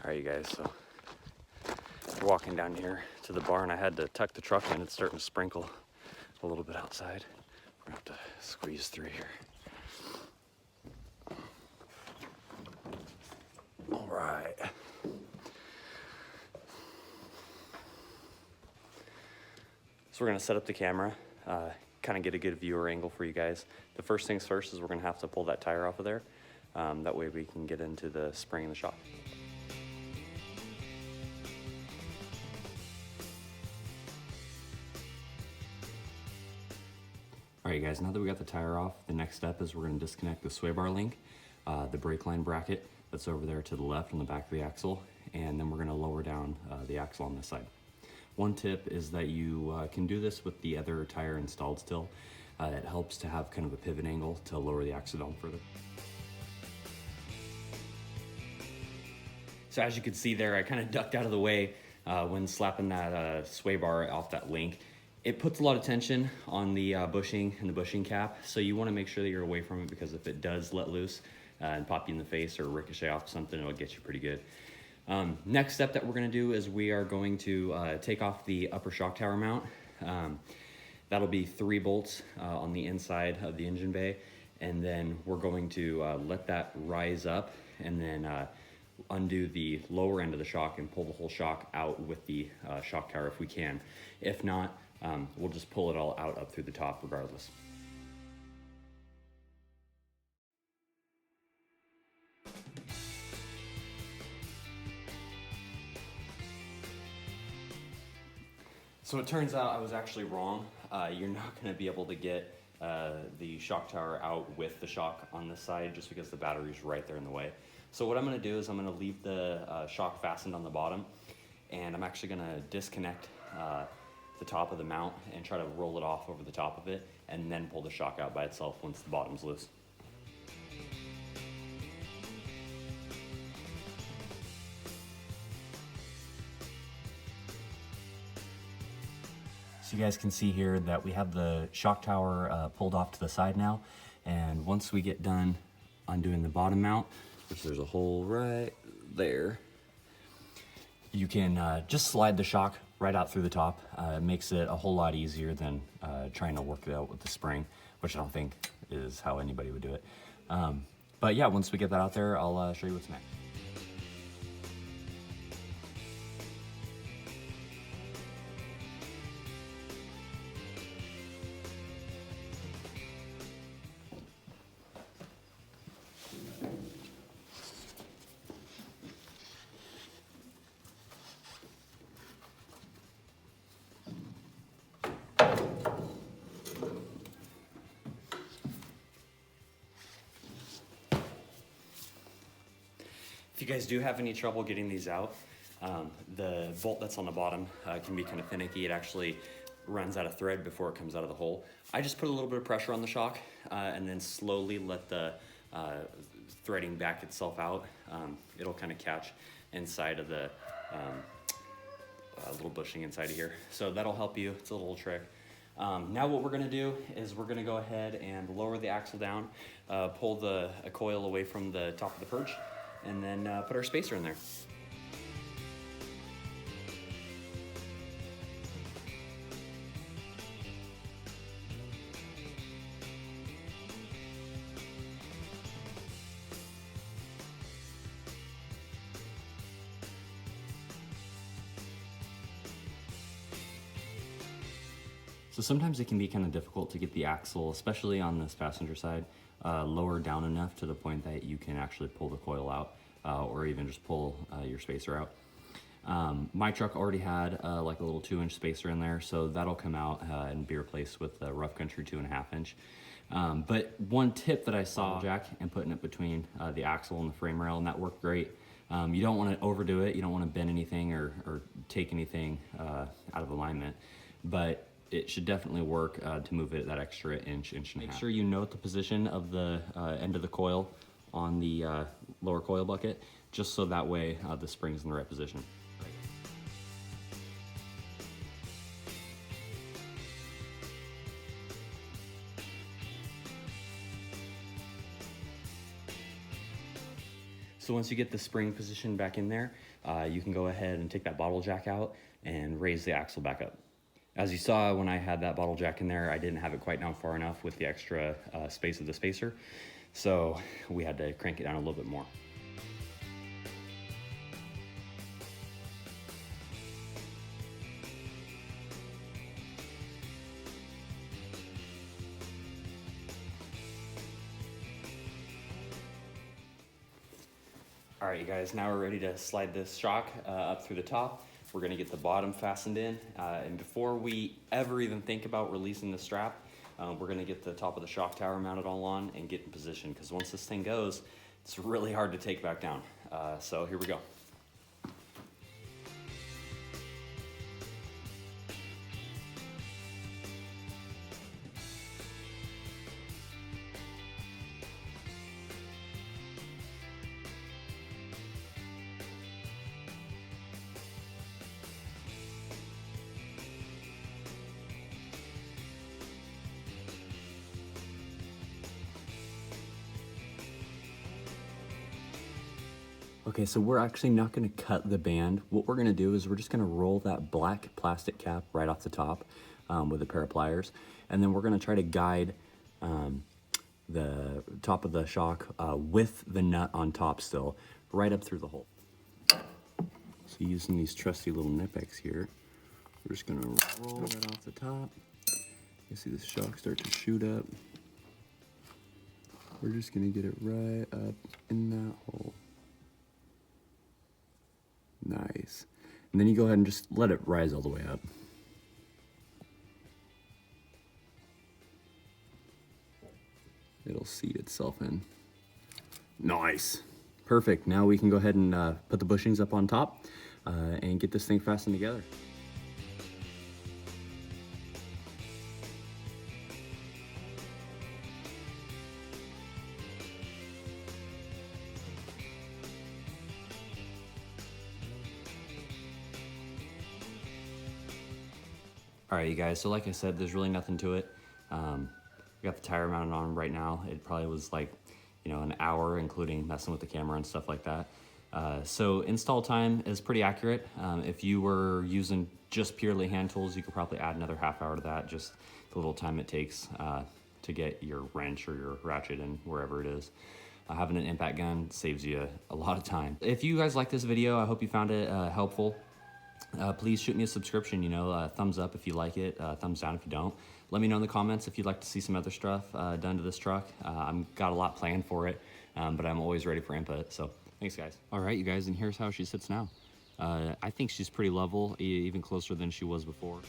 All right, you guys, so we're walking down here to the barn. I had to tuck the truck in. It's starting to sprinkle a little bit outside. We're gonna have to squeeze through here. All right. So we're gonna set up the camera, kind of get a good viewer angle for you guys. The first things first is we're gonna have to pull that tire off of there. That way we can get into the spring and the shock. All right, guys, now that we got the tire off, the next step is we're gonna disconnect the sway bar link, the brake line bracket that's over there to the left on the back of the axle, and then we're gonna lower down the axle on this side. One tip is that you can do this with the other tire installed still. It helps to have kind of a pivot angle to lower the axle down further. So as you can see there, I kind of ducked out of the way when slapping that sway bar off that link. It puts a lot of tension on the bushing and the bushing cap, so you want to make sure that you're away from it, because if it does let loose and pop you in the face or ricochet off something, it'll get you pretty good. Next step that we're going to do is we are going to take off the upper shock tower mount. That'll be 3 bolts on the inside of the engine bay, and then we're going to let that rise up and then undo the lower end of the shock and pull the whole shock out with the shock tower if we can. If not, we'll just pull it all out up through the top regardless. So it turns out I was actually wrong. You're not going to be able to get the shock tower out with the shock on this side just because the battery's right there in the way. So what I'm going to do is I'm going to leave the shock fastened on the bottom, and I'm actually going to disconnect the top of the mount and try to roll it off over the top of it, and then pull the shock out by itself once the bottom's loose. So you guys can see here that we have the shock tower pulled off to the side now, and once we get done undoing the bottom mount, which there's a hole right there, you can just slide the shock right out through the top. It makes it a whole lot easier than trying to work it out with the spring, which I don't think is how anybody would do it. But yeah, once we get that out there, I'll show you what's next. If you guys do have any trouble getting these out, the bolt that's on the bottom can be kind of finicky. It actually runs out of thread before it comes out of the hole. I just put a little bit of pressure on the shock and then slowly let the threading back itself out. It'll kind of catch inside of the little bushing inside of here. So that'll help you. It's a little trick. Now what we're going to do is we're going to go ahead and lower the axle down, pull the coil away from the top of the perch, and then put our spacer in there. So sometimes it can be kind of difficult to get the axle, especially on this passenger side, lower down enough to the point that you can actually pull the coil out or even just pull your spacer out. My truck already had like a little 2-inch spacer in there, so that'll come out and be replaced with a Rough Country 2.5-inch. But one tip that I saw, jack and putting it between the axle and the frame rail, and that worked great. You don't want to overdo it. You don't want to bend anything or take anything out of alignment, but it should definitely work to move it that extra inch and a half. Make sure you note the position of the end of the coil on the lower coil bucket, just so that way the spring's in the right position. So So once you get the spring position back in there, you can go ahead and take that bottle jack out and raise the axle back up. As you saw when I had that bottle jack in there, I didn't have it quite down far enough with the extra space of the spacer, so we had to crank it down a little bit more. All right, you guys, now we're ready to slide this shock up through the top. We're gonna get the bottom fastened in, and before we ever even think about releasing the strap, we're gonna get the top of the shock tower mounted all on and get in position, because once this thing goes, it's really hard to take back down. So here we go. Okay, so we're actually not gonna cut the band. What we're gonna do is we're just gonna roll that black plastic cap right off the top with a pair of pliers. And then we're gonna try to guide the top of the shock with the nut on top still, right up through the hole. So using these trusty little Nipex here, we're just gonna roll that off the top. You see the shock start to shoot up. We're just gonna get it right up in that hole. Nice. And then you go ahead and just let it rise all the way up. It'll seat itself in. Nice. Perfect. Now we can go ahead and put the bushings up on top and get this thing fastened together. All right, you guys, so like I said, there's really nothing to it. We got the tire mounted on right now. It probably was like, you know, an hour, including messing with the camera and stuff like that. So install time is pretty accurate. If you were using just purely hand tools, you could probably add another half hour to that, just the little time it takes to get your wrench or your ratchet in wherever it is. Having an impact gun saves you a lot of time. If you guys like this video, I hope you found it helpful. Please shoot me a subscription, you know, thumbs up if you like it, thumbs down if you don't. Let me know in the comments if you'd like to see some other stuff done to this truck. I've got a lot planned for it, but I'm always ready for input, so thanks guys. All right, you guys, and here's how she sits now. I think she's pretty level, even closer than she was before.